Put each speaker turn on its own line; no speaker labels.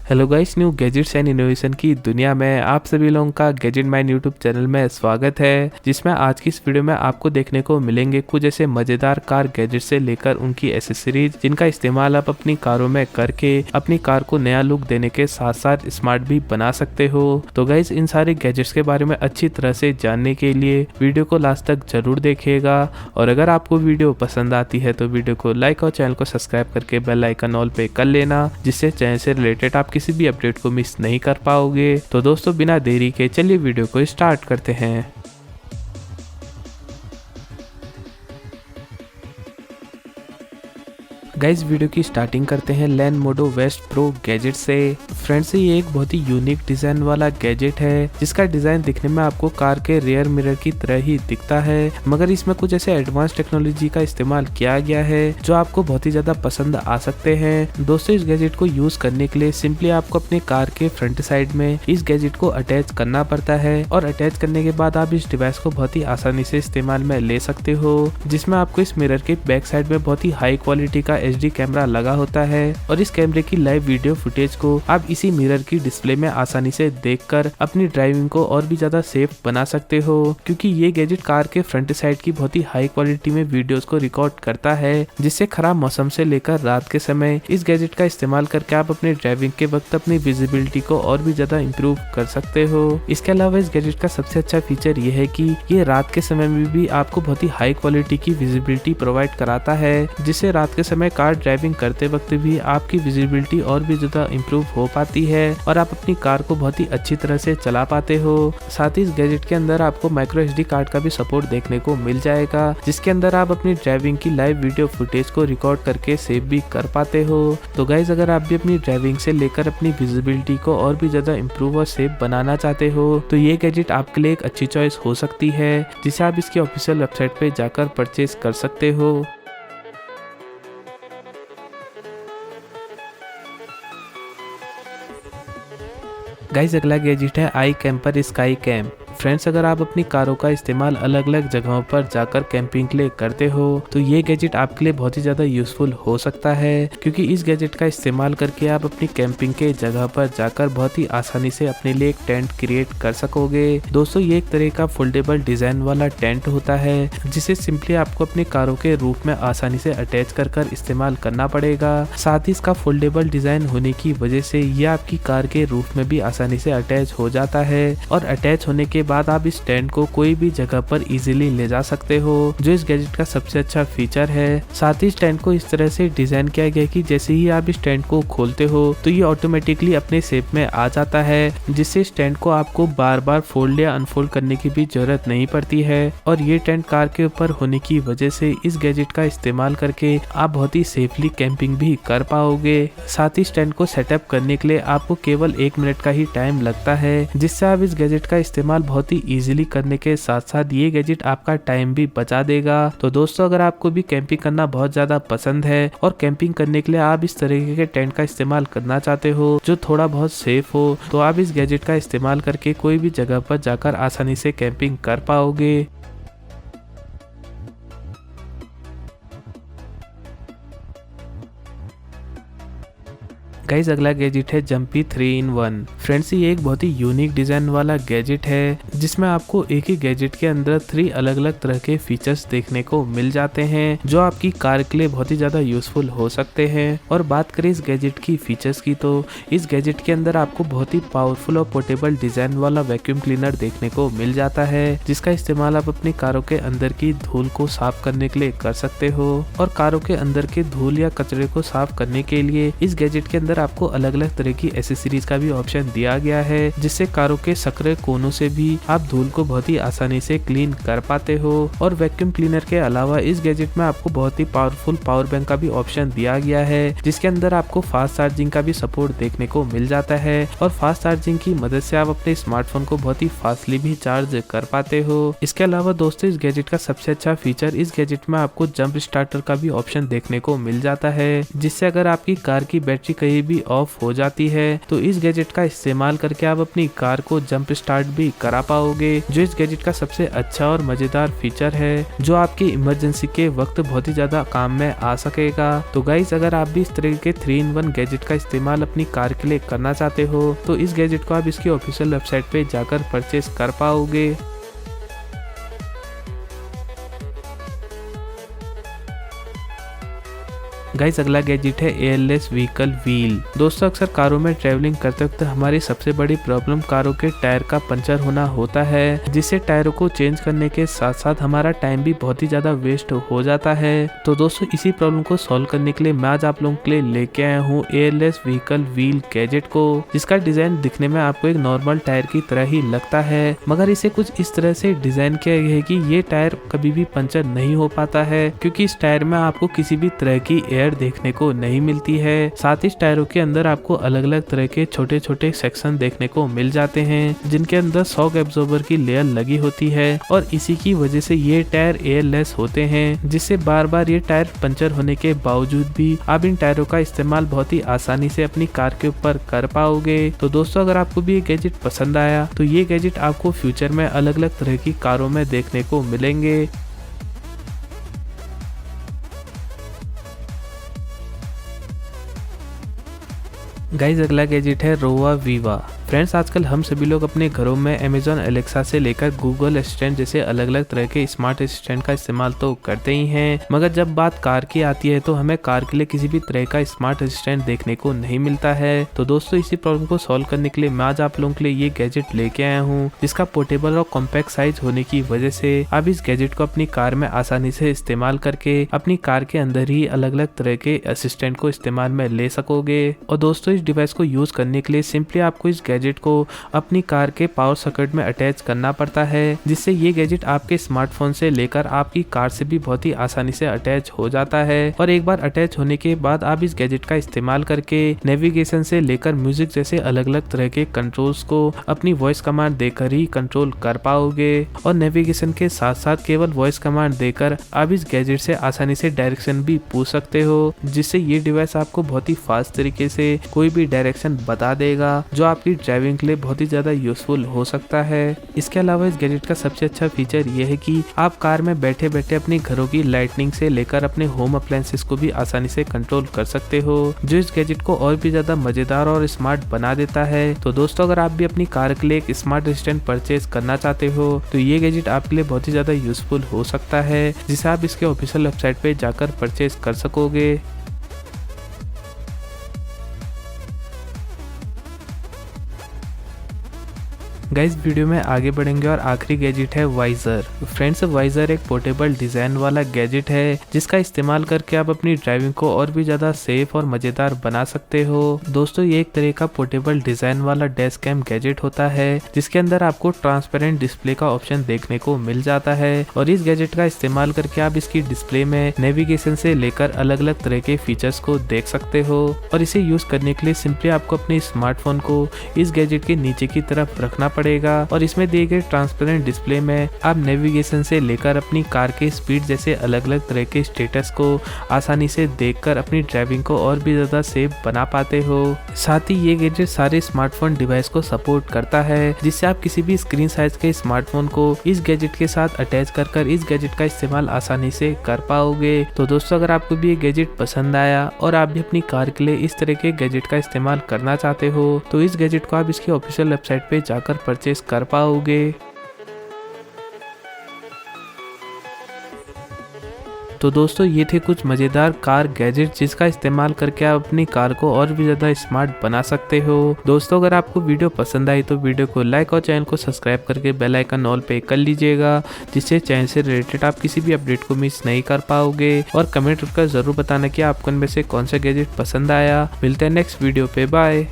Hello guys, new gadgets and innovation की दुनिया में आप सभी लोगों का गैजेट माइंड यूट्यूब चैनल में स्वागत है, जिसमें आज की इस वीडियो में आपको देखने को मिलेंगे कुछ ऐसे मजेदार कार गैजेट से लेकर उनकी एसेसरीज जिनका इस्तेमाल आप अपनी कारों में करके अपनी कार को नया लुक देने के साथ साथ स्मार्ट भी बना सकते हो। तो गाइस, इन सारे गैजेट्स के बारे में अच्छी तरह से जानने के लिए वीडियो को लास्ट तक जरूर देखिएगा, और अगर आपको वीडियो पसंद आती है तो वीडियो को लाइक और चैनल को सब्सक्राइब करके बेल आइकन ऑल पे कर लेना, जिससे चैनल से रिलेटेड आप किसी भी अपडेट को मिस नहीं कर पाओगे। तो दोस्तों, बिना देरी के चलिए वीडियो को स्टार्ट करते हैं। गाइस, वीडियो की स्टार्टिंग करते हैं लेनोवो वेस्ट प्रो गैजेट से। फ्रेंड्स, ये एक बहुत ही यूनिक डिजाइन वाला गैजेट है, जिसका डिजाइन दिखने में आपको कार के रियर मिरर की तरह ही दिखता है, मगर इसमें कुछ ऐसे एडवांस टेक्नोलॉजी का इस्तेमाल किया गया है जो आपको बहुत ही ज्यादा पसंद आ सकते हैं। दोस्तों, इस गैजेट को यूज करने के लिए सिंपली आपको अपने कार के फ्रंट साइड में इस गैजेट को अटैच करना पड़ता है, और अटैच करने के बाद आप इस डिवाइस को बहुत ही आसानी से इस्तेमाल में ले सकते हो, जिसमें आपको इस मिरर के बैक साइड में बहुत ही हाई क्वालिटी का HD कैमरा लगा होता है, और इस कैमरे की लाइव वीडियो फुटेज को आप इसी मिरर की डिस्प्ले में आसानी से देखकर अपनी ड्राइविंग को और भी ज्यादा सेफ बना सकते हो, क्योंकि ये गैजेट कार के फ्रंट साइड की बहुत ही हाई क्वालिटी में वीडियोस को रिकॉर्ड करता है, जिससे खराब मौसम से लेकर रात के समय इस गैजेट का इस्तेमाल करके आप अपने ड्राइविंग के वक्त अपनी विजिबिलिटी को और भी ज्यादा इम्प्रूव कर सकते हो। इसके अलावा इस गैजेट का सबसे अच्छा फीचर ये है कि ये रात के समय में भी आपको बहुत ही हाई क्वालिटी की विजिबिलिटी प्रोवाइड कराता है, जिससे रात के समय कार ड्राइविंग करते वक्त भी आपकी विजिबिलिटी और भी ज्यादा इम्प्रूव हो पाती है, और आप अपनी कार को बहुत ही अच्छी तरह से चला पाते हो। साथ ही इस गैजेट के अंदर आपको माइक्रो SD कार्ड का भी सपोर्ट देखने को मिल जाएगा, जिसके अंदर आप अपनी ड्राइविंग की लाइव वीडियो फुटेज को रिकॉर्ड करके सेव भी कर पाते हो। तो गाइज, अगर आप भी अपनी ड्राइविंग से लेकर अपनी विजिबिलिटी को और भी ज्यादा इम्प्रूव और सेफ बनाना चाहते हो, तो ये गैजेट आपके लिए एक अच्छी चॉइस हो सकती है, जिसे आप इसकी ऑफिशियल वेबसाइट पे जाकर परचेज कर सकते हो। गाइस, अगला गैजेट है आई कैंपर स्काई कैम। फ्रेंड्स, अगर आप अपनी कारों का इस्तेमाल अलग अलग जगहों पर जाकर कैंपिंग के लिए करते हो, तो ये गैजेट आपके लिए बहुत ही ज्यादा यूजफुल हो सकता है, क्योंकि इस गैजेट का इस्तेमाल करके आप अपनी कैंपिंग के जगह पर जाकर बहुत ही आसानी से अपने लिए एक टेंट क्रिएट कर सकोगे। दोस्तों, ये एक तरह का फोल्डेबल डिजाइन वाला टेंट होता है, जिसे सिंपली आपको अपनी कारों के रूफ में आसानी से अटैच कर इस्तेमाल करना पड़ेगा। साथ ही इसका फोल्डेबल डिजाइन होने की वजह से ये आपकी कार के रूफ में भी आसानी से अटैच हो जाता है, और अटैच होने के बाद आप इस टेंट को कोई भी जगह पर इजीली ले जा सकते हो, जो इस गैजेट का सबसे अच्छा फीचर है। साथ ही इस टेंट को इस तरह से डिजाइन किया गया कि जैसे ही आप इस टेंट को खोलते हो तो ये ऑटोमेटिकली अपने शेप में आ जाता है, जिससे इस टेंट को आपको बार बार फोल्ड या अनफोल्ड करने की भी जरूरत नहीं पड़ती है। और ये टेंट कार के ऊपर होने की वजह से इस गैजेट का इस्तेमाल करके आप बहुत ही सेफली कैंपिंग भी कर पाओगे। साथ ही इस टेंट को सेटअप करने के लिए आपको केवल 1 मिनट का ही टाइम लगता है, जिससे आप इस गैजेट का इस्तेमाल बहुत ही इजीली करने के साथ साथ ये गैजेट आपका टाइम भी बचा देगा। तो दोस्तों, अगर आपको भी कैंपिंग करना बहुत ज्यादा पसंद है और कैंपिंग करने के लिए आप इस तरीके के टेंट का इस्तेमाल करना चाहते हो जो थोड़ा बहुत सेफ हो, तो आप इस गैजेट का इस्तेमाल करके कोई भी जगह पर जाकर आसानी से कैंपिंग कर पाओगे। गाइस, अगला गैजेट है जंपी 3-in-1। फ्रेंड्स, ये एक बहुत ही यूनिक डिजाइन वाला गैजेट है, जिसमें आपको एक ही गैजेट के अंदर 3 अलग अलग तरह के फीचर्स देखने को मिल जाते हैं, जो आपकी कार के लिए बहुत ही ज्यादा यूजफुल हो सकते हैं। और बात करें इस गैजेट की फीचर्स की, तो इस गैजेट के अंदर आपको बहुत ही पावरफुल और पोर्टेबल डिजाइन वाला वैक्यूम क्लीनर देखने को मिल जाता है, जिसका इस्तेमाल आप अपनी कारों के अंदर की धूल को साफ करने के लिए कर सकते हो। और कारों के अंदर के धूल या कचरे को साफ करने के लिए इस गैजेट के अंदर आपको अलग अलग तरह की एसेसरीज का भी ऑप्शन दिया गया है, जिससे कारों के सक्रिय कोनों से भी आप धूल को बहुत ही आसानी से क्लीन कर पाते हो। और वैक्यूम क्लीनर के अलावा इस गैजेट में आपको बहुत ही पावरफुल पावर बैंक का भी ऑप्शन दिया गया है, जिसके अंदर आपको फास्ट चार्जिंग का भी सपोर्ट देखने को मिल जाता है, और फास्ट चार्जिंग की मदद से आप अपने स्मार्टफोन को बहुत ही फास्टली भी चार्ज कर पाते हो। इसके अलावा दोस्तों, इस गैजेट का सबसे अच्छा फीचर, इस गैजेट में आपको जंप स्टार्टर का भी ऑप्शन देखने को मिल जाता है, जिससे अगर आपकी कार की बैटरी कहीं भी ऑफ हो जाती है। तो इस गैजेट का इस्तेमाल करके आप अपनी कार को जंप स्टार्ट भी करा पाओगे, जो इस गैजेट का सबसे अच्छा और मजेदार फीचर है, जो आपकी इमरजेंसी के वक्त बहुत ही ज्यादा काम में आ सकेगा। तो गाइस, अगर आप भी इस तरह के 3-in-1 गैजेट का इस्तेमाल अपनी कार के लिए करना चाहते हो तो इस गैजेट को आप इसकी ऑफिशियल वेबसाइट पे जाकर परचेस कर पाओगे। गाइस, अगला गैजेट है एयरलेस व्हीकल व्हील। दोस्तों, अक्सर कारों में ट्रैवलिंग करते वक्त हमारी सबसे बड़ी प्रॉब्लम कारों के टायर का पंचर होना होता है, जिससे टायरों को चेंज करने के साथ साथ हमारा टाइम भी बहुत ही ज्यादा वेस्ट हो जाता है। तो दोस्तों, इसी प्रॉब्लम को सॉल्व करने के लिए मैं आज आप लोगों के लिए लेके आया हूँ एयरलेस व्हीकल व्हील गैजेट को, जिसका डिजाइन दिखने में आपको एक नॉर्मल टायर की तरह ही लगता है, मगर इसे कुछ इस तरह से डिजाइन किया गया है कि ये टायर कभी भी पंचर नहीं हो पाता है, क्योंकि इस टायर में आपको किसी भी तरह की एयर देखने को नहीं मिलती है। साथ ही टायरों के अंदर आपको अलग अलग तरह के छोटे छोटे सेक्शन देखने को मिल जाते हैं, जिनके अंदर शॉक एब्जॉर्बर की लेयर लगी होती है, और इसी की वजह से ये टायर एयरलेस होते हैं, जिससे बार बार ये टायर पंचर होने के बावजूद भी आप इन टायरों का इस्तेमाल बहुत ही आसानी से अपनी कार के ऊपर कर पाओगे। तो दोस्तों, अगर आपको भी ये गैजेट पसंद आया तो ये गैजेट आपको फ्यूचर में अलग अलग तरह की कारों में देखने को मिलेंगे। गाइस, अगला गैजेट है रोवा वीवा। फ्रेंड्स, आजकल हम सभी लोग अपने घरों में अमेजॉन एलेक्सा से लेकर गूगल असिस्टेंट जैसे अलग अलग तरह के स्मार्ट असिस्टेंट का इस्तेमाल तो करते ही हैं, मगर जब बात कार की आती है तो हमें कार के लिए किसी भी तरह का स्मार्ट असिस्टेंट देखने को नहीं मिलता है। तो दोस्तों, इसी प्रॉब्लम को सॉल्व करने के लिए मैं आज आप लोगों के लिए ये गैजेट लेके आया हूँ, जिसका पोर्टेबल और कॉम्पैक्ट साइज होने की वजह से आप इस गैजेट को अपनी कार में आसानी से इस्तेमाल करके अपनी कार के अंदर ही अलग अलग तरह के असिस्टेंट को इस्तेमाल में ले सकोगे। और दोस्तों, इस डिवाइस को यूज करने के लिए सिंपली आपको इस गैजेट को अपनी कार के पावर सॉकेट में अटैच करना पड़ता है, जिससे ये गैजेट आपके स्मार्टफोन से लेकर आपकी कार से भी बहुत ही आसानी से अटैच हो जाता है। और एक बार अटैच होने के बाद आप इस गैजेट का इस्तेमाल करके नेविगेशन से लेकर म्यूजिक जैसे अलग अलग तरह के कंट्रोल्स को अपनी वॉइस कमांड देकर ही कंट्रोल कर पाओगे। और नेविगेशन के साथ साथ केवल वॉइस कमांड देकर आप इस गैजेट से आसानी से डायरेक्शन भी पूछ सकते हो, जिससे ये डिवाइस आपको बहुत ही फास्ट तरीके से कोई भी डायरेक्शन बता देगा, जो आपकी ड्राइविंग के लिए बहुत ही ज्यादा यूजफुल हो सकता है। इसके अलावा इस गैजेट का सबसे अच्छा फीचर यह है कि आप कार में बैठे बैठे अपने घरों की लाइटनिंग से लेकर अपने होम अप्लायंसेस को भी आसानी से कंट्रोल कर सकते हो, जो इस गैजेट को और भी ज्यादा मजेदार और स्मार्ट बना देता है। तो दोस्तों, अगर आप भी अपनी कार के लिए एक स्मार्ट असिस्टेंट परचेज करना चाहते हो तो ये गैजेट आपके लिए बहुत ही ज्यादा यूजफुल हो सकता है, जिसे आप इसके ऑफिशियल वेबसाइट पे जाकर परचेज कर सकोगे। गाइस, वीडियो में आगे बढ़ेंगे और आखिरी गैजेट है वाइजर। फ्रेंड्स, वाइजर एक पोर्टेबल डिजाइन वाला गैजेट है, जिसका इस्तेमाल करके आप अपनी ड्राइविंग को और भी ज्यादा सेफ और मजेदार बना सकते हो। दोस्तों, ये एक तरह का पोर्टेबल डिजाइन वाला डैश कैम गैजेट होता है, जिसके अंदर आपको ट्रांसपेरेंट डिस्प्ले का ऑप्शन देखने को मिल जाता है, और इस गैजेट का इस्तेमाल करके आप इसकी डिस्प्ले में नेविगेशन से लेकर अलग अलग तरह के फीचर्स को देख सकते हो। और इसे यूज करने के लिए सिंपली आपको अपने स्मार्टफोन को इस गैजेट के नीचे की तरफ रखना पड़ेगा, और इसमें दिए गए ट्रांसपेरेंट डिस्प्ले में आप नेविगेशन से लेकर अपनी कार के स्पीड जैसे अलग अलग तरह के स्टेटस को आसानी से देखकर अपनी ड्राइविंग को और भी ज्यादा सेफ बना पाते हो। साथ ही ये गैजेट सारे स्मार्टफोन डिवाइस को सपोर्ट करता है, जिससे आप किसी भी स्क्रीन साइज के स्मार्टफोन को इस गैजेट के साथ अटैच कर इस गैजेट का इस्तेमाल आसानी से कर पाओगे। तो दोस्तों, अगर आपको भी ये गैजेट पसंद आया और आप भी अपनी कार के लिए इस तरह के गैजेट का इस्तेमाल करना चाहते हो तो इस गैजेट को आप इसकी ऑफिशियल वेबसाइट पे जाकर परचेज कर पाओगे। तो दोस्तों, ये थे कुछ मजेदार कार गैजेट जिसका इस्तेमाल करके आप अपनी कार को और भी ज्यादा स्मार्ट बना सकते हो। दोस्तों, अगर आपको वीडियो पसंद आई तो वीडियो को लाइक और चैनल को सब्सक्राइब करके बेल आइकन ऑल पे कर लीजिएगा, जिससे चैनल से रिलेटेड आप किसी भी अपडेट को मिस नहीं कर पाओगे। और कमेंट कर जरूर बताना कि आपको इनमें से कौन सा गैजेट पसंद आया। मिलते हैं नेक्स्ट वीडियो पे, बाय।